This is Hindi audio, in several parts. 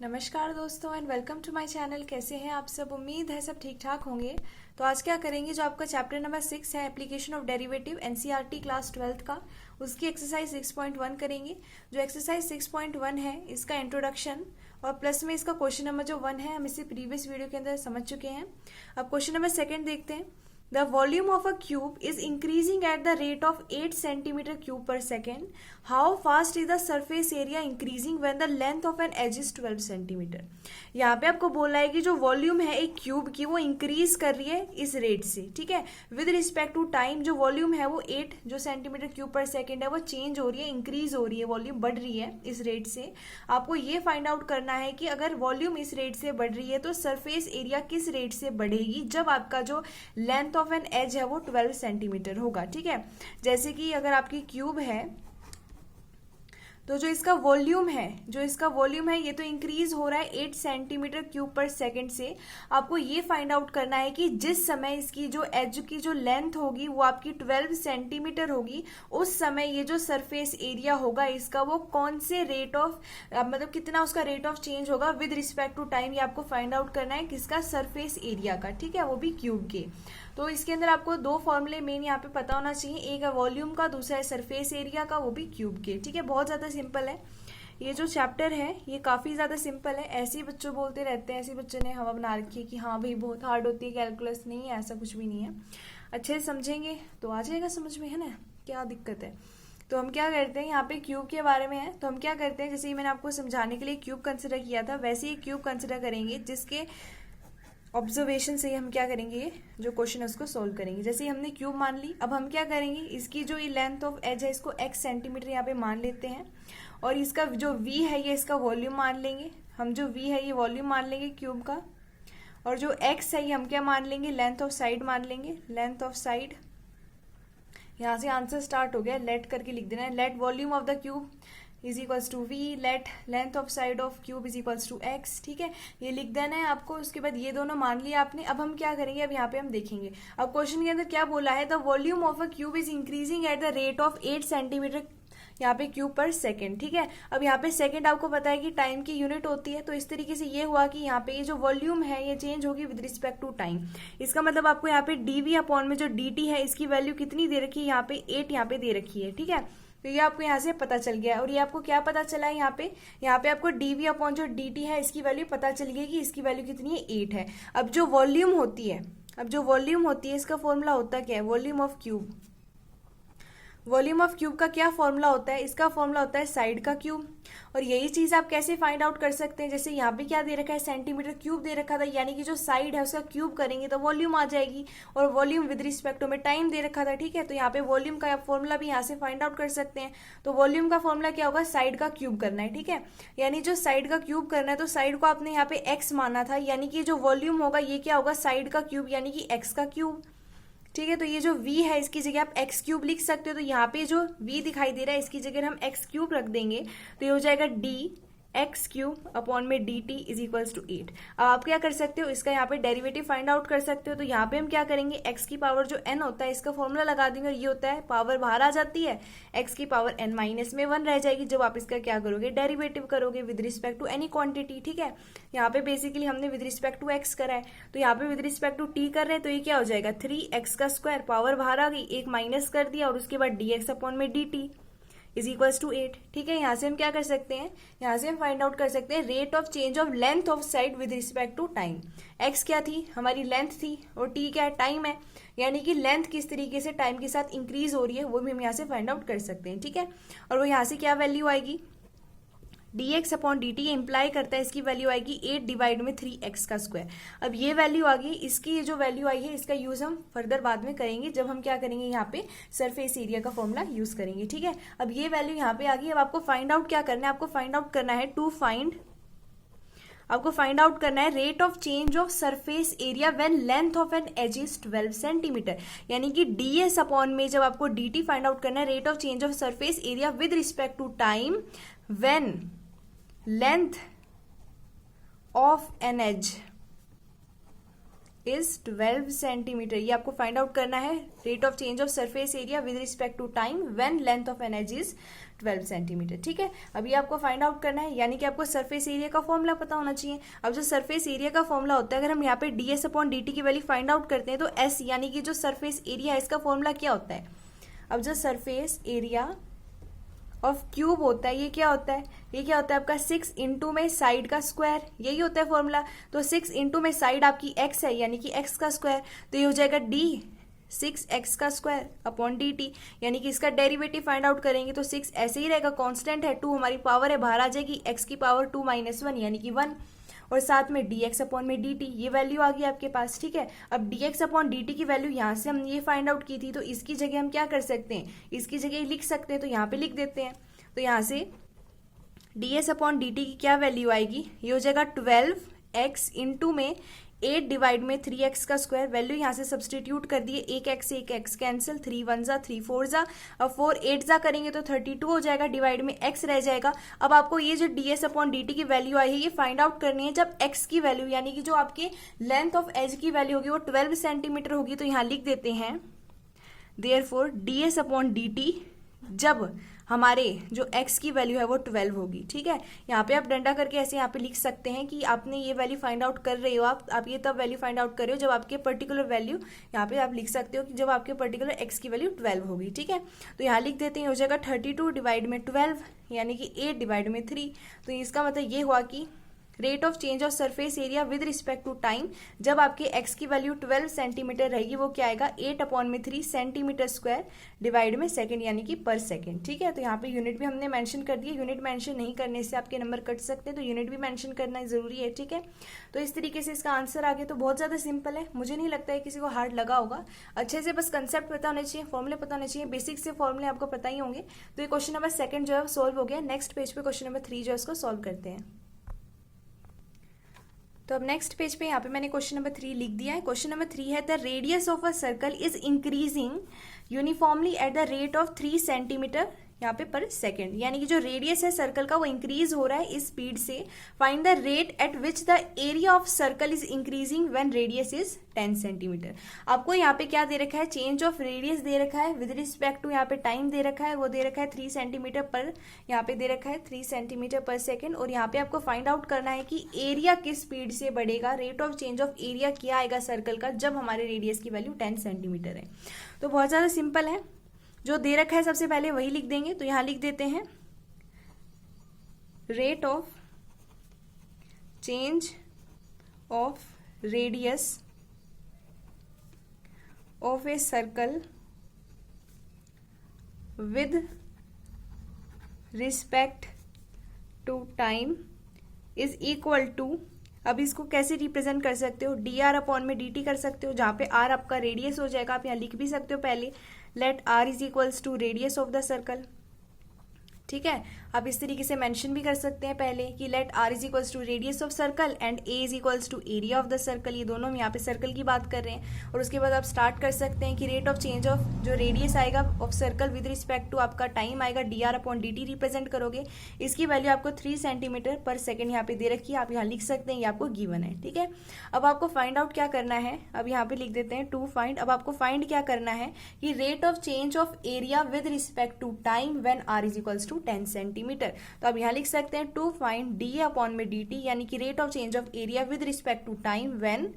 नमस्कार दोस्तों and welcome to my channel. कैसे हैं आप सब? उम्मीद है सब ठीक ठाक होंगे। तो आज क्या करेंगे, जो आपका चैप्टर नंबर 6 है application of derivative NCERT class 12th का, उसकी एक्सरसाइज 6.1 करेंगे। जो एक्सरसाइज 6.1 है इसका इंट्रोडक्शन और प्लस में इसका क्वेश्चन नंबर जो 1 है हम इसे प्रीवियस वीडियो के अंदर समझ चुके हैं। अब क्वेश्चन नंबर 2 देखते हैं। The volume of a cube is increasing at the rate of 8 centimeter cube per second. How fast is the surface area increasing when the length of an edge is 12 centimeter? यहाँ पे आपको बोला है कि जो वॉल्यूम है एक क्यूब की वो इंक्रीज कर रही है इस रेट से, ठीक है, विद रिस्पेक्ट टू टाइम। जो वॉल्यूम है वो 8 जो सेंटीमीटर क्यूब पर सेकेंड है वो चेंज हो रही है, इंक्रीज हो रही है, वॉल्यूम बढ़ रही है इस रेट से। आपको ये फाइंड आउट करना है कि अगर वॉल्यूम इस रेट से बढ़ रही है तो सरफेस एरिया किस रेट से बढ़ेगी जब आपका जो लेंथ ऑफ एन एज है वो 12 सेंटीमीटर होगा। ठीक है, जैसे कि अगर आपकी क्यूब है तो जो इसका वॉल्यूम है ये तो इंक्रीज हो रहा है 8 सेंटीमीटर क्यूब पर सेकंड से। आपको ये फाइंड आउट करना है कि जिस समय इसकी जो एज की जो लेंथ होगी वो आपकी 12 सेंटीमीटर होगी, उस समय ये जो सरफेस एरिया होगा इसका वो कौन से रेट ऑफ मतलब कितना उसका रेट ऑफ चेंज होगा विद रिस्पेक्ट टू टाइम। ये आपको फाइंड आउट करना है किसका, सरफेस एरिया का, ठीक है, वो भी क्यूब के। तो इसके अंदर आपको दो फॉर्मूले मेन यहाँ पे पता होना चाहिए, एक है वॉल्यूम का, दूसरा है सरफेस एरिया का, वो भी क्यूब के। ठीक है, बहुत ज्यादा सिंपल है ये जो चैप्टर है, ये काफी ज्यादा सिंपल है। ऐसे ही बच्चों बोलते रहते हैं, ऐसे बच्चों ने हवा बना रखी है कि हाँ भाई बहुत हार्ड होती है कैलकुलस। नहीं है, ऐसा कुछ भी नहीं है। अच्छे से समझेंगे तो आ जाएगा समझ में, है ना, क्या दिक्कत है। तो हम क्या करते हैं, यहाँ पे क्यूब के बारे में है तो हम क्या करते हैं, जैसे ही मैंने आपको समझाने के लिए क्यूब कंसिडर किया था वैसे ही क्यूब कंसिडर करेंगे, जिसके ऑब्जर्वेशन से ही हम क्या करेंगे, जो क्वेश्चन है उसको सोल्व करेंगे। जैसे ही हमने क्यूब मान ली, अब हम क्या करेंगे, इसकी जो ये लेंथ ऑफ एज है इसको x सेंटीमीटर यहाँ पे मान लेते हैं, और इसका जो v है ये इसका वॉल्यूम मान लेंगे। हम जो v है ये वॉल्यूम मान लेंगे क्यूब का, और जो x है ये हम क्या मान लेंगे, लेंथ ऑफ साइड मान लेंगे, लेंथ ऑफ साइड। यहाँ से आंसर स्टार्ट हो गया, लेट करके लिख देना है, let volume of the cube is equals to V, let length of side of cube is equals to X. ठीक है, ये लिख देना है आपको। उसके बाद ये दोनों मान लिया आपने। अब हम क्या करेंगे, अब यहाँ पे हम देखेंगे। अब क्वेश्चन के अंदर क्या बोला है, the volume of a cube is increasing at the rate of 8 centimetre यहाँ पे क्यूब पर सेकंड। ठीक है, अब यहाँ पे सेकंड आपको पता है कि टाइम की यूनिट होती है, तो इस तरीके से ये हुआ कि यहाँ पे ये जो वॉल्यूम है ये चेंज होगी विद रिस्पेक्ट टू टाइम। इसका मतलब आपको यहाँ पे डीवी अपॉन में जो dt है इसकी वैल्यू कितनी दे रखी है, यहाँ पे 8 यहाँ पे दे रखी है। ठीक है, तो ये आपको यहाँ से पता चल गया। और ये आपको क्या पता चला है, यहाँ पे आपको dv अपॉन जो dt है इसकी वैल्यू पता चल गई कि इसकी वैल्यू कितनी है, 8 है। अब जो वॉल्यूम होती है इसका फॉर्मूला होता क्या है, volume of cube. Volume of cube का क्या फॉर्मूला होता है, इसका फॉर्मूला होता है साइड का क्यूब। और यही चीज आप कैसे फाइंड आउट कर सकते हैं, जैसे यहाँ पे क्या दे रखा है, सेंटीमीटर क्यूब दे रखा था, यानी कि जो साइड है उसका क्यूब करेंगे तो वॉल्यूम आ जाएगी, और वॉल्यूम विद रिस्पेक्ट में टाइम दे रखा था। ठीक है, तो यहाँ पे वॉल्यूम का फॉर्मूला भी यहाँ से फाइंड आउट कर सकते हैं। तो वॉल्यूम का फॉर्मूला क्या होगा, साइड का क्यूब करना है। ठीक है, यानी जो साइड का क्यूब करना है तो साइड को आपने यहाँ पे एक्स माना था, यानी कि जो वॉल्यूम होगा ये क्या होगा, साइड का क्यूब, यानी कि एक्स का क्यूब। ठीक है, तो ये जो v है इसकी जगह आप एक्स क्यूब लिख सकते हो। तो यहाँ पे जो v दिखाई दे रहा है इसकी जगह हम एक्स क्यूब रख देंगे, तो ये हो जाएगा d एक्स क्यूब अपॉन में dt इज इक्वल्स टू 8। अब आप क्या कर सकते हो, इसका यहाँ पे डेरिवेटिव फाइंड आउट कर सकते हो। तो यहाँ पे हम क्या करेंगे, x की पावर जो n होता है इसका फॉर्मूला लगा देंगे, और ये होता है पावर बाहर आ जाती है, x की पावर n माइनस में 1 रह जाएगी जब आप इसका क्या करोगे, डेरिवेटिव करोगे with respect to any quantity. ठीक है, यहाँ पे बेसिकली हमने विद रिस्पेक्ट टू x करा है, तो यहाँ पे विद रिस्पेक्ट टू t कर रहे हैं, तो ये क्या हो जाएगा, 3x का स्क्वायर, पावर बाहर आ गई, एक माइनस कर दिया, और उसके बाद dx अपॉन में dt इज इक्वल्स टू 8। ठीक है, यहाँ से हम क्या कर सकते हैं, यहाँ से हम फाइंड आउट कर सकते हैं rate of change of length of side with respect to time. X क्या थी, हमारी लेंथ थी, और टी क्या है, टाइम है, यानी कि लेंथ किस तरीके से टाइम के साथ इंक्रीज हो रही है वो भी हम यहाँ से फाइंड आउट कर सकते हैं। ठीक है, और वो यहाँ से क्या वैल्यू आएगी, dx अपॉन dt इंप्लाई करता है इसकी वैल्यू आएगी 8 डिवाइड में 3x का स्क्वायर। अब ये वैल्यू आ गई, इसकी ये जो वैल्यू आई है इसका यूज हम फर्दर बाद में करेंगे जब हम क्या करेंगे, यहाँ पे सरफेस एरिया का फॉर्मूला यूज करेंगे। ठीक है, अब ये वैल्यू यहाँ पे आ गई। अब आपको फाइंड आउट क्या करना है, आपको फाइंड आउट करना है rate of change of surface area when length of an edge is 12 centimetre, यानी कि ds अपॉन में जब आपको dt फाइंड आउट करना है, rate of change of surface area with respect to time when length of an edge is 12 centimetre. ये आपको फाइंड आउट करना है, rate of change of surface area with respect to time when length of an edge is 12 centimetre. ठीक है, अभी आपको फाइंड आउट करना है, यानी कि आपको सरफेस एरिया का फॉर्मूला पता होना चाहिए। अब जो सरफेस एरिया का फॉर्मूला होता है, अगर हम यहाँ पे ds अपॉन dt की वैल्यू फाइंड आउट करते हैं तो s यानी कि जो सरफेस एरिया है इसका फॉर्मूला क्या होता है। अब जो सरफेस एरिया ऑफ क्यूब होता है ये क्या होता है, ये क्या होता है आपका 6 इंटू में साइड का स्क्वायर, यही होता है फॉर्मूला। तो 6 इंटू में साइड आपकी x है यानी कि x का स्क्वायर, तो ये हो जाएगा d 6x का स्क्वायर अपॉन dt, यानी कि इसका डेरिवेटिव फाइंड आउट करेंगे तो 6 ऐसे ही रहेगा, कांस्टेंट है, 2 हमारी पावर है बाहर आ जाएगी, x की पावर 2 माइनस 1 यानी कि 1, और साथ में dx अपॉन में dt, ये वैल्यू आ गई आपके पास। ठीक है, अब dx अपॉन dt की वैल्यू यहाँ से हम ये फाइंड आउट की थी, तो इसकी जगह हम क्या कर सकते हैं, इसकी जगह लिख सकते हैं, तो यहाँ पे लिख देते हैं। तो यहाँ से ds अपॉन dt की क्या वैल्यू आएगी, ये हो जाएगा 12x इंटू में 8 डिवाइड में 3x का स्क्वायर, वैल्यू यहाँ से सब्सटीट्यूट कर दिए, एक x कैंसिल, 3 1 जा 3 4 जा, अब 4 8 जा करेंगे तो 32 हो जाएगा, डिवाइड में x रह जाएगा। अब आपको ये जो ds अपॉन dt की वैल्यू आई है ये फाइंड आउट करनी है जब x की वैल्यू यानी कि जो आपके लेंथ ऑफ एज की वैल्यू होगी वो 12 सेंटीमीटर होगी। तो यहाँ लिख देते हैं देयरफॉर ds अपॉन dt जब हमारे जो x की वैल्यू है वो 12 होगी। ठीक है, यहाँ पे आप डंडा करके ऐसे यहाँ पे लिख सकते हैं कि आपने ये वैल्यू फाइंड आउट कर रहे हो, आप ये तब वैल्यू फाइंड आउट कर रहे हो जब आपके पर्टिकुलर वैल्यू, यहाँ पे आप लिख सकते हो कि जब आपके पर्टिकुलर x की वैल्यू 12 होगी। ठीक है, तो यहाँ लिख देते हैं, हो जाएगा 32 डिवाइड में 12 यानी कि 8 डिवाइड में 3। तो इसका मतलब ये हुआ कि rate of change of surface area with respect to time जब आपके x की वैल्यू 12 सेंटीमीटर रहेगी वो क्या आएगा 8 अपॉन में 3 सेंटीमीटर स्क्वायर डिवाइड में सेकंड यानी कि पर सेकंड। ठीक है, तो यहाँ पे यूनिट भी हमने मेंशन कर दिया, यूनिट मेंशन नहीं करने से आपके नंबर कट सकते हैं, तो यूनिट भी मेंशन करना जरूरी है। ठीक है, तो इस तरीके से इसका आंसर आ गया। तो बहुत ज्यादा सिंपल है, मुझे नहीं लगता है किसी को हार्ड लगा होगा, अच्छे से बस कंसेप्ट पता होने चाहिए, फॉर्मुले पता होने चाहिए, बेसिक से फॉर्मुले आपको पता ही होंगे। तो ये क्वेश्चन नंबर 2 जो है सोल्व हो गया। नेक्स्ट पेज पे क्वेश्चन नंबर 3 जो है उसको सोल्व करते हैं। तो अब नेक्स्ट पेज पे यहाँ पे मैंने क्वेश्चन नंबर 3 लिख दिया है। क्वेश्चन नंबर 3 है the radius of a circle is increasing uniformly eight the rate of 3 centimetre यहाँ पे पर सेकेंड, यानी कि जो रेडियस है सर्कल का वो इंक्रीज हो रहा है इस स्पीड से। Find the rate at which the area of circle is increasing when radius is 10 centimetre. आपको यहाँ पे क्या दे रखा है, चेंज ऑफ रेडियस दे रखा है विद रिस्पेक्ट टू यहाँ पे टाइम दे रखा है, वो दे रखा है 3 सेंटीमीटर पर, यहाँ पे दे रखा है 3 सेंटीमीटर पर सेकेंड, और यहाँ पे आपको फाइंड आउट करना है कि एरिया किस स्पीड से बढ़ेगा, rate of change of area क्या आएगा सर्कल का जब हमारे रेडियस की वैल्यू 10 सेंटीमीटर है। तो बहुत ज्यादा सिंपल है, जो दे रखा है सबसे पहले वही लिख देंगे। तो यहां लिख देते हैं rate of change of radius of a circle with respect to time is equal to, अब इसको कैसे रिप्रेजेंट कर सकते हो, डी आर अपॉन में डी टी कर सकते हो, जहां पे आर आपका रेडियस हो जाएगा, आप यहाँ लिख भी सकते हो पहले let r is equals to radius of the circle. ठीक है, आप इस तरीके से मेंशन भी कर सकते हैं पहले कि let r is equals to radius of circle and a is equals to area of the circle, ये दोनों हम यहाँ पे सर्कल की बात कर रहे हैं। और उसके बाद आप स्टार्ट कर सकते हैं कि रेट ऑफ चेंज ऑफ जो रेडियस आएगा of circle with respect to आपका टाइम आएगा d r upon d t represent करोगे, इसकी वैल्यू आपको 3 सेंटीमीटर पर सेकेंड यहाँ पे दे रखी है, आप यहाँ लिख सकते हैं, ये आपको गिवन है। ठीक है, अब आपको फाइंड आउट क्या करना है, अब यहाँ पे लिख देते हैं टू फाइंड, अब आपको फाइंड क्या करना है कि rate of change of area with respect to time when r is equals to 10 centimetre. तो अब यहाँ लिख सकते हैं टू फाइंड डी अपॉन में डी टी, यानी कि rate of change of area with respect to time when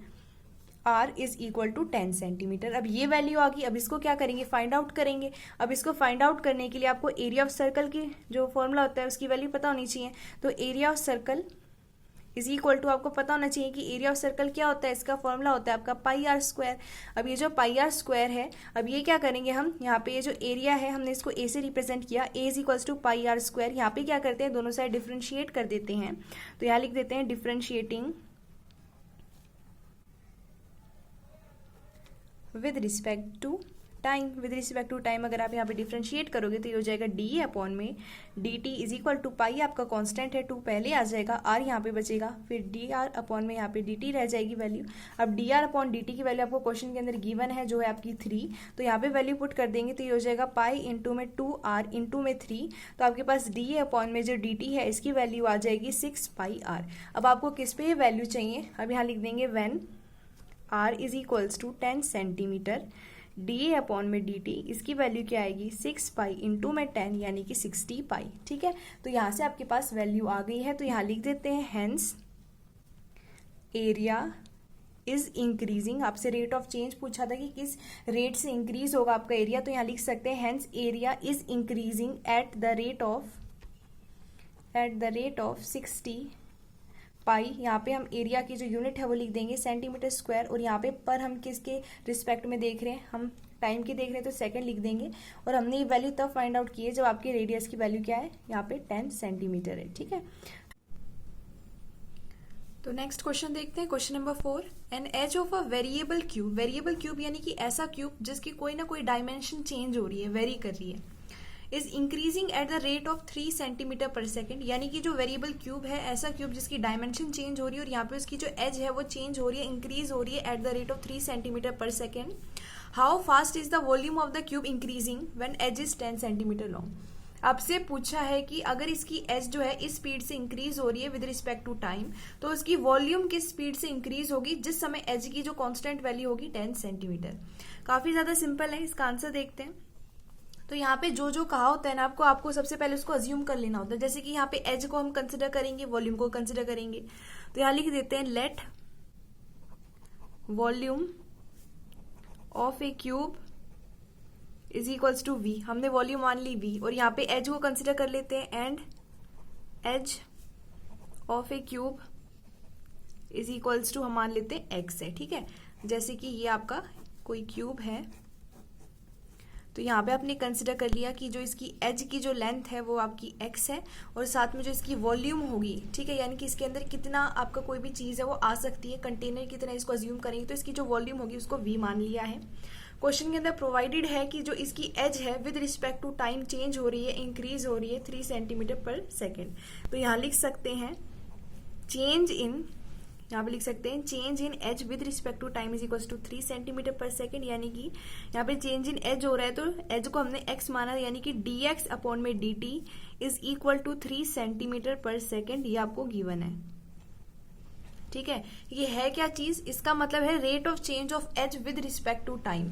r is equal to 10 centimetre. अब ये वैल्यू आ गई, अब इसको क्या करेंगे, फाइंड आउट करेंगे। अब इसको फाइंड आउट करने के लिए आपको एरिया ऑफ सर्कल की जो फॉर्मूला होता है उसकी वैल्यू पता होनी चाहिए। तो area of circle is equal to, आपको पता होना चाहिए कि एरिया ऑफ सर्कल क्या होता है, इसका फॉर्मूला होता है आपका पाई आर स्क्वायर। अब ये जो पाई आर स्क्वायर है, अब ये क्या करेंगे हम, यहाँ पे ये जो एरिया है हमने इसको ए से रिप्रेजेंट किया, A is equals to pi r square. यहाँ पे क्या करते हैं, दोनों साइड डिफ्रेंशिएट कर देते हैं, तो यहाँ लिख देते हैं differentiating with respect to time. With respect to time अगर आप यहाँ पे डिफ्रेंशिएट करोगे तो ये हो जाएगा डी अपॉन में d t is equal to pi, आपका कांस्टेंट है 2 पहले आ जाएगा, आर यहाँ पे बचेगा, फिर डी आर अपॉन में यहाँ पे डी टी रह जाएगी वैल्यू। अब D r upon d t की वैल्यू आपको क्वेश्चन के अंदर गिवन है जो है आपकी 3, तो यहाँ पे वैल्यू पुट कर देंगे तो ये हो जाएगा पाई इंटू में 2 आर इंटू में 3, तो आपके पास डी अपॉन में जो डी टी है इसकी वैल्यू आ जाएगी 6 पाई आर। अब आपको किस पे ये वैल्यू चाहिए, अब यहाँ लिख देंगे when r is equals to 10 centimetre, dA upon में dt, इसकी वैल्यू क्या आएगी 6 पाई इंटू में 10 यानी कि 60 पाई। ठीक है, तो यहाँ से आपके पास वैल्यू आ गई है, तो यहाँ लिख देते हैं हेंस एरिया इज इंक्रीजिंग। आपसे रेट ऑफ चेंज पूछा था कि किस रेट से इंक्रीज होगा आपका एरिया, तो यहाँ लिख सकते हैं hence area is increasing at the rate of 60 पाई। यहाँ पे हम एरिया की जो यूनिट है वो लिख देंगे सेंटीमीटर स्क्वायर, और यहाँ पे पर हम किसके रिस्पेक्ट में देख रहे हैं, हम टाइम की देख रहे हैं तो सेकंड लिख देंगे। और हमने ये वैल्यू तब फाइंड आउट की है जब आपके रेडियस की वैल्यू क्या है, यहाँ पे 10 सेंटीमीटर है। ठीक है, तो नेक्स्ट क्वेश्चन देखते हैं, question number 4। An edge of a variable cube, variable cube यानी कि ऐसा क्यूब जिसकी कोई ना कोई डायमेंशन चेंज हो रही है, वेरी कर रही है, is increasing at the rate of 3 centimetre per second. यानी कि जो वेरिएबल क्यूब है, ऐसा क्यूब जिसकी डायमेंशन चेंज हो रही है और यहाँ पे उसकी जो एज है वो चेंज हो रही है, इंक्रीज हो रही है at the rate of 3 centimetre per second. How fast is the volume of the cube increasing when edge is 10 centimetre long. आपसे पूछा है कि अगर इसकी एज जो है इस स्पीड से इंक्रीज हो रही है विद रिस्पेक्ट टू टाइम, तो उसकी वॉल्यूम किस स्पीड से इंक्रीज होगी जिस समय एज की जो कांस्टेंट वैल्यू होगी 10 सेंटीमीटर। काफी ज्यादा सिंपल है, इसका आंसर देखते हैं। तो यहाँ पे जो जो कहा होता है ना आपको सबसे पहले उसको अज्यूम कर लेना होता है। जैसे कि यहाँ पे एज को हम कंसिडर करेंगे, वॉल्यूम को कंसिडर करेंगे, तो यहाँ लिख देते हैं let volume of a cube is equals to v. हमने वॉल्यूम मान ली वी, और यहाँ पे एज को कंसिडर कर लेते हैं, and edge of a cube is equals to हम मान लेते हैं एक्स है। ठीक है, जैसे कि ये आपका कोई क्यूब है, तो यहाँ पे आपने कंसिडर कर लिया कि जो इसकी एज की जो लेंथ है वो आपकी एक्स है, और साथ में जो इसकी वॉल्यूम होगी, ठीक है, यानी कि इसके अंदर कितना आपका कोई भी चीज है वो आ सकती है, कंटेनर की तरह इसको अज्यूम करेंगे, तो इसकी जो वॉल्यूम होगी उसको वी मान लिया है। क्वेश्चन के अंदर प्रोवाइडेड है कि जो इसकी एज है with respect to time change हो रही है, इंक्रीज हो रही है 3 सेंटीमीटर पर सेकेंड। तो यहाँ लिख सकते हैं चेंज इन, यहाँ पे लिख सकते हैं change in edge with respect to time is equal to 3 centimetre per second. यानी कि यहाँ पे चेंज इन एज हो रहा है, तो एज को हमने एक्स माना, यानी कि dx अपॉन में dt is equal to 3 centimetre per second. ये आपको गिवन है। ठीक है, ये है क्या चीज, इसका मतलब है rate of change of edge with respect to time.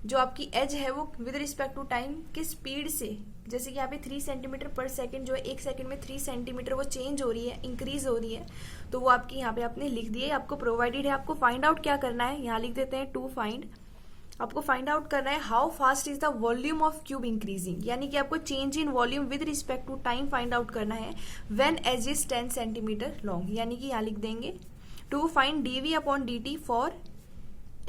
जो आपकी एज है वो विद रिस्पेक्ट टू टाइम की स्पीड से, जैसे कि यहाँ पे 3 सेंटीमीटर पर सेकंड जो है, 1 सेकंड में 3 सेंटीमीटर वो चेंज हो रही है, इंक्रीज हो रही है, तो वो आपकी यहाँ पे आपने लिख दिए, आपको प्रोवाइडेड है। आपको फाइंड आउट क्या करना है, यहाँ लिख देते हैं टू फाइंड, आपको फाइंड आउट करना है how fast is the volume of cube increasing. यानी कि आपको change in volume with respect to time find out करना है when edge is 10 centimetre long. यानी कि यहाँ लिख देंगे to find dv upon dt for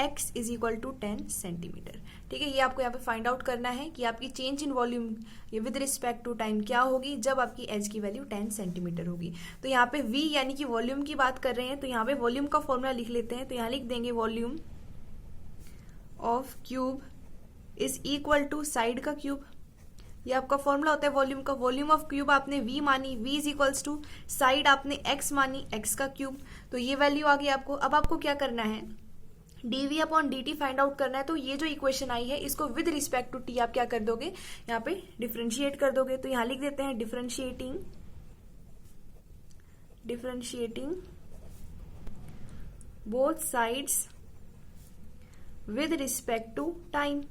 x is equal to 10 centimetre. ठीक है, ये आपको यहाँ पे फाइंड आउट करना है कि आपकी चेंज इन वॉल्यूम ये विद रिस्पेक्ट टू टाइम क्या होगी जब आपकी एज की वैल्यू 10 सेंटीमीटर होगी। तो यहाँ पे v यानी कि वॉल्यूम की बात कर रहे हैं, तो यहाँ पे वॉल्यूम का फॉर्मूला लिख लेते हैं। तो यहाँ लिख देंगे volume of cube is equal to side का क्यूब। ये आपका फॉर्मूला होता है वॉल्यूम का। वॉल्यूम ऑफ क्यूब आपने v मानी, v is equals to side आपने x मानी, x का क्यूब। तो ये वैल्यू आ गई आपको। अब आपको क्या करना है, dv upon dt find out करना है। तो ये जो इक्वेशन आई है इसको विद रिस्पेक्ट टू t आप क्या कर दोगे, यहाँ पे डिफरेंशिएट कर दोगे। तो यहाँ लिख देते हैं differentiating both sides with respect to time.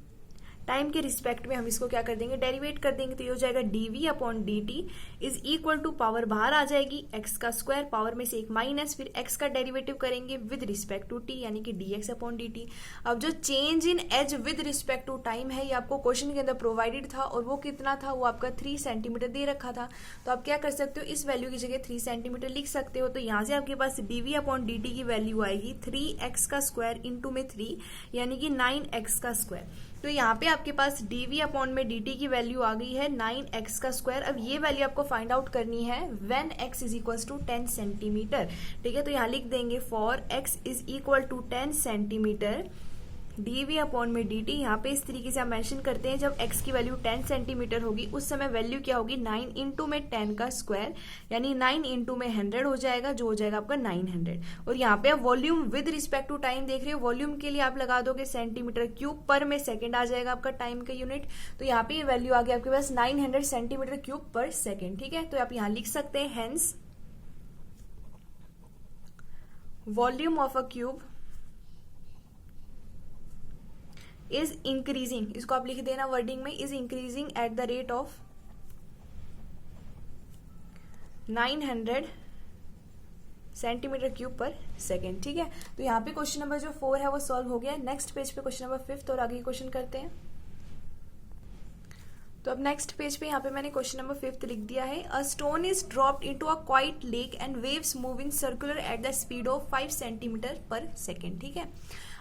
Time के रिस्पेक्ट में हम इसको क्या कर देंगे, डेरिवेट कर देंगे। तो ये हो जाएगा dv upon dt is equal to power बाहर आ जाएगी x का स्क्वायर, पावर में से एक माइनस, फिर x का डेरिवेटिव करेंगे विद रिस्पेक्ट टू t यानी कि dx अपॉन dt। अब जो change in edge with respect to time है ये आपको क्वेश्चन के अंदर प्रोवाइडेड था, और वो कितना था, वो आपका 3 सेंटीमीटर दे रखा था। तो आप क्या कर सकते हो, इस वैल्यू की जगह 3 सेंटीमीटर लिख सकते हो। तो यहाँ से आपके पास dv अपॉन dt की वैल्यू आएगी 3x का स्क्वायर इंटू में 3 यानी कि 9x का स्क्वायर। तो यहाँ पे आपके पास dv अपॉन में dt की वैल्यू आ गई है 9x का स्क्वायर। अब ये वैल्यू आपको फाइंड आउट करनी है when x is equal to 10 centimetre. ठीक है, तो यहाँ लिख देंगे for x is equal to 10 centimetre dv upon में dt। यहाँ पे इस तरीके से आप मेंशन करते हैं जब x की वैल्यू 10 सेंटीमीटर होगी उस समय वैल्यू क्या होगी, 9 इंटू में 10 का स्क्वायर यानी 9 इंटू में 100 हो जाएगा, जो हो जाएगा आपका 900। और यहाँ पे आप volume with respect to time देख रहे हो, वॉल्यूम के लिए आप लगा दोगे सेंटीमीटर क्यूब पर में सेकेंड आ जाएगा आपका टाइम का यूनिट। तो यहाँ पे ये वैल्यू आ गई आपके पास 900 सेंटीमीटर क्यूब पर सेकेंड। ठीक है, तो आप यहाँ लिख सकते हैं hence volume of a cube is increasing, इसको आप लिख देना वर्डिंग में, is increasing at the rate of 900 centimetre cube पर सेकेंड। ठीक है, तो यहाँ पे क्वेश्चन नंबर जो 4 है वो सॉल्व हो गया। नेक्स्ट पेज पे क्वेश्चन नंबर 5 और आगे क्वेश्चन करते हैं। तो अब नेक्स्ट पेज पे यहाँ पे मैंने क्वेश्चन नंबर 5 लिख दिया है। A stone is dropped into a quite lake and waves move in circular at the speed of 5 centimetre per second. ठीक है,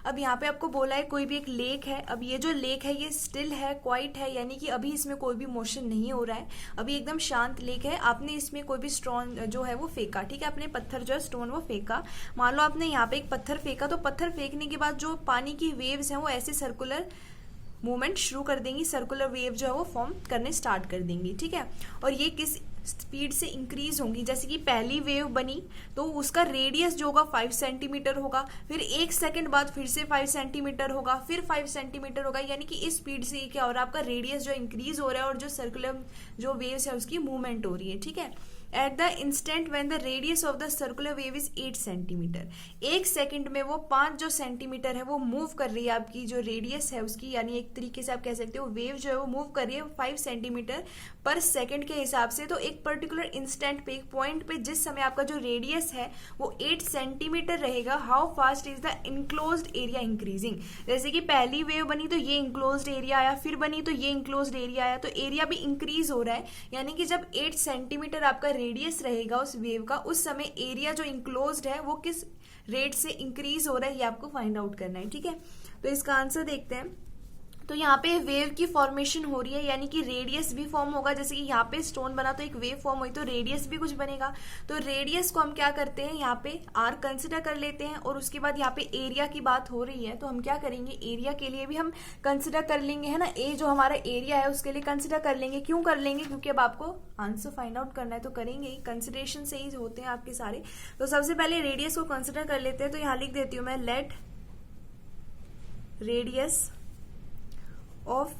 अब यहाँ पे आपको बोला है कोई भी एक लेक है। अब ये जो लेक है ये स्टिल है, क्वाइट है, यानी कि अभी इसमें कोई भी मोशन नहीं हो रहा है, अभी एकदम शांत लेक है। आपने इसमें कोई भी स्टोन जो है वो फेंका, ठीक है, आपने पत्थर जो है स्टोन वो फेंका। मान लो आपने यहाँ पे एक पत्थर फेंका, तो पत्थर फेंकने के बाद जो पानी की वेव्स हैं वो ऐसे सर्कुलर मूवमेंट शुरू कर देंगी, सर्कुलर वेव जो है वो फॉर्म करने स्टार्ट कर देंगी। ठीक है, और ये किस स्पीड से इंक्रीज होंगी, जैसे कि पहली वेव बनी तो उसका रेडियस जो होगा 5 सेंटीमीटर होगा, फिर 1 सेकंड बाद फिर से 5 सेंटीमीटर होगा, फिर 5 सेंटीमीटर होगा, यानी कि इस स्पीड से क्या हो रहा है, आपका रेडियस जो इंक्रीज हो रहा है और जो सर्कुलर जो वेव्स है उसकी मूवमेंट हो रही है। ठीक है, at the instant when the radius of the circular wave is 8 centimetre, 1 second में वो 5 जो सेंटीमीटर है वो मूव कर रही है, आपकी जो रेडियस है उसकी, यानी एक तरीके से आप कह सकते हो वेव जो है वो मूव कर रही है 5 सेंटीमीटर पर सेकंड के हिसाब से। तो एक पर्टिकुलर इंस्टेंट पे, एक पॉइंट पे, जिस समय आपका जो रेडियस है वो 8 सेंटीमीटर रहेगा, how fast is the enclosed area increasing. जैसे कि पहली वेव बनी तो ये इंक्लोज्ड एरिया आया, फिर बनी तो ये इंक्लोज्ड एरिया आया, तो एरिया भी इंक्रीज हो रहा है। यानी कि जब 8 सेंटीमीटर आपका रेडियस रहेगा उस वेव का, उस समय एरिया जो इंक्लोज्ड है वो किस रेट से इंक्रीज हो रहा है, ये आपको फाइंड आउट करना है। ठीक है, तो इसका आंसर देखते हैं। तो यहाँ पे वेव की फॉर्मेशन हो रही है, यानी कि रेडियस भी फॉर्म होगा। जैसे कि यहाँ पे स्टोन बना तो एक वेव फॉर्म हुई, तो रेडियस भी कुछ बनेगा। तो रेडियस को हम क्या करते हैं, यहाँ पे आर कंसिडर कर लेते हैं, और उसके बाद यहाँ पे एरिया की बात हो रही है तो हम क्या करेंगे, एरिया के लिए भी हम कंसिडर कर लेंगे, है ना। ए जो हमारा एरिया है उसके लिए कंसिडर कर लेंगे। क्यों कर लेंगे, क्योंकि अब आपको आंसर फाइंड आउट करना है तो करेंगे ही, कंसिडरेशन से ही होते हैं आपके सारे। तो सबसे पहले रेडियस को कंसिडर कर लेते हैं। तो यहाँ लिख देती हूँ मैं, let radius of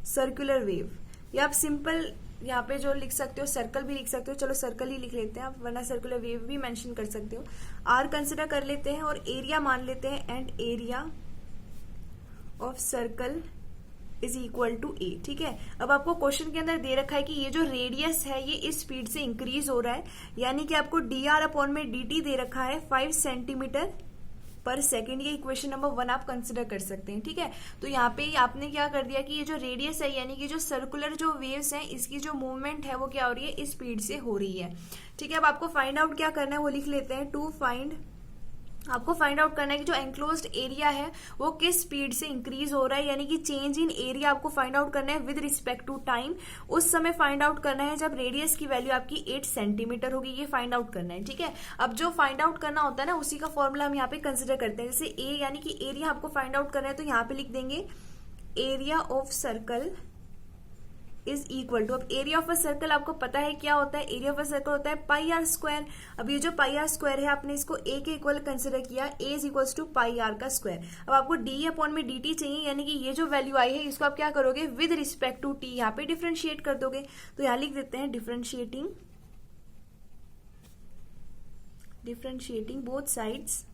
circular wave, या आप सिंपल यहाँ पे जो लिख सकते हो सर्कल भी लिख सकते हो, चलो सर्कल ही लिख लेते हैं आप, वरना सर्कुलर वेव भी मेंशन कर सकते हो। आर कंसिडर कर लेते हैं और एरिया मान लेते हैं, and area of circle is equal to A. ठीक है, अब आपको क्वेश्चन के अंदर दे रखा है कि ये जो रेडियस है ये इस स्पीड से इंक्रीज हो रहा है, यानी कि आपको डी आर अपॉन में डी टी दे रखा है 5 सेंटीमीटर पर सेकेंड। ये इक्वेशन नंबर 1 आप कंसिडर कर सकते हैं। ठीक है, तो यहाँ पे आपने क्या कर दिया कि ये जो रेडियस है, यानी कि जो सर्कुलर जो वेव्स हैं इसकी जो मूवमेंट है वो क्या हो रही है, इस स्पीड से हो रही है। ठीक है, अब आपको फाइंड आउट क्या करना है वो लिख लेते हैं। टू फाइंड, आपको फाइंड आउट करना है कि जो एंक्लोज्ड एरिया है वो किस स्पीड से इंक्रीज हो रहा है, यानी कि चेंज इन एरिया आपको फाइंड आउट करना है विद रिस्पेक्ट टू टाइम। उस समय फाइंड आउट करना है जब रेडियस की वैल्यू आपकी 8 सेंटीमीटर होगी, ये फाइंड आउट करना है। ठीक है, अब जो फाइंड आउट करना होता है ना उसी का फॉर्मूला हम यहाँ पे कंसिडर करते हैं। जैसे ए यानी कि एरिया आपको फाइंड आउट करना है, तो यहाँ पे लिख देंगे area of circle is equal to, अब एरिया ऑफ अ सर्कल आपको पता है क्या होता है, एरिया ऑफ अ सर्कल होता है पाई आर स्क्वायर। अब ये जो पाई आर स्क्वायर है आपने इसको ए के इक्वल कंसिडर किया, A is equal to pi r का स्क्वायर। अब आपको डी अपॉन में डी टी चाहिए, यानी कि ये जो वैल्यू आई है इसको आप क्या करोगे, विद रिस्पेक्ट टू टी यहाँ पे डिफ्रेंशिएट कर दोगे। तो यहाँ लिख देते हैं differentiating both sides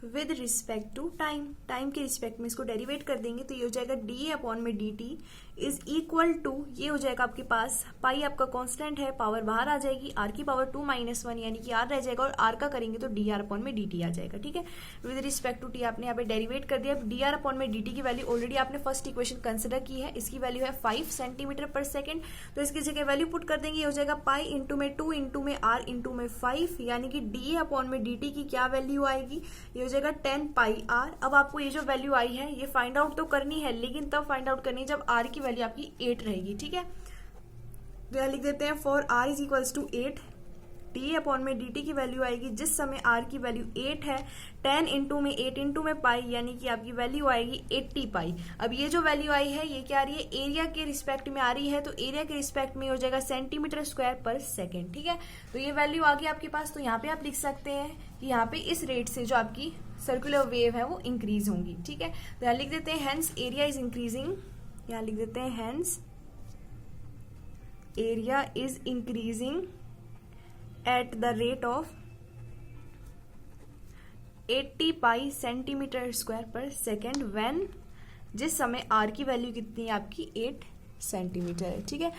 with respect to time, time के रिस्पेक्ट में इसको डेरिवेट कर देंगे, तो ये हो जाएगा डी अपॉन में d t is equal to, ये हो जाएगा आपके पास, पाई आपका कांस्टेंट है, पावर बाहर आ जाएगी, आर की पावर 2 - 1 यानी कि आर रह जाएगा, और आर का करेंगे तो डी आर अपॉन में डी टी आ जाएगा। ठीक है, विद रिस्पेक्ट टू टी आपने यहाँ पे डेरिवेट कर दिया। डी आर अपॉन में डी टी की वैल्यू ऑलरेडी आपने फर्स्ट इक्वेशन कंसिडर की है, इसकी वैल्यू है 5 सेंटीमीटर पर सेकेंड, तो इसकी जगह वैल्यू पुट कर देंगे, ये हो जाएगा पाई इंटू में 2 इंटू में आर इंटू में 5, यानी कि डी अपॉन में डी टी की क्या वैल्यू आएगी, ये हो जाएगा 10 पाई आर। अब आपको ये जो वैल्यू आई है ये फाइंड आउट तो करनी है, लेकिन तब फाइंड आउट करनी है जब आर की वैल्यू आपकी 8 रहेगी। ठीक है, तो यहां लिख देते हैं for r is equals to 8, d upon में डी टी की वैल्यू आएगी जिस समय आर की वैल्यू 8 है, 10 इंटू में 8 इंटू में पाई, यानी कि आपकी वैल्यू आएगी 80 पाई। अब ये जो वैल्यू आई है ये क्या आ रही है, एरिया के रिस्पेक्ट में आ रही है, तो एरिया के रिस्पेक्ट में हो जाएगा सेंटीमीटर स्क्वायर पर सेकेंड। ठीक है, तो ये वैल्यू आ गई आपके पास। तो यहाँ पे आप लिख सकते हैं कि यहाँ पे इस रेट से जो आपकी सर्कुलर वेव है वो इंक्रीज होंगी। ठीक है, तो यहाँ लिख देते हैं हेंस एरिया इज इंक्रीजिंग, यहाँ लिख देते हैं hence area is increasing at the rate of 80 pi centimetre square पर सेकेंड व्हेन, जिस समय आर की वैल्यू कितनी है आपकी 8 सेंटीमीटर है। ठीक है,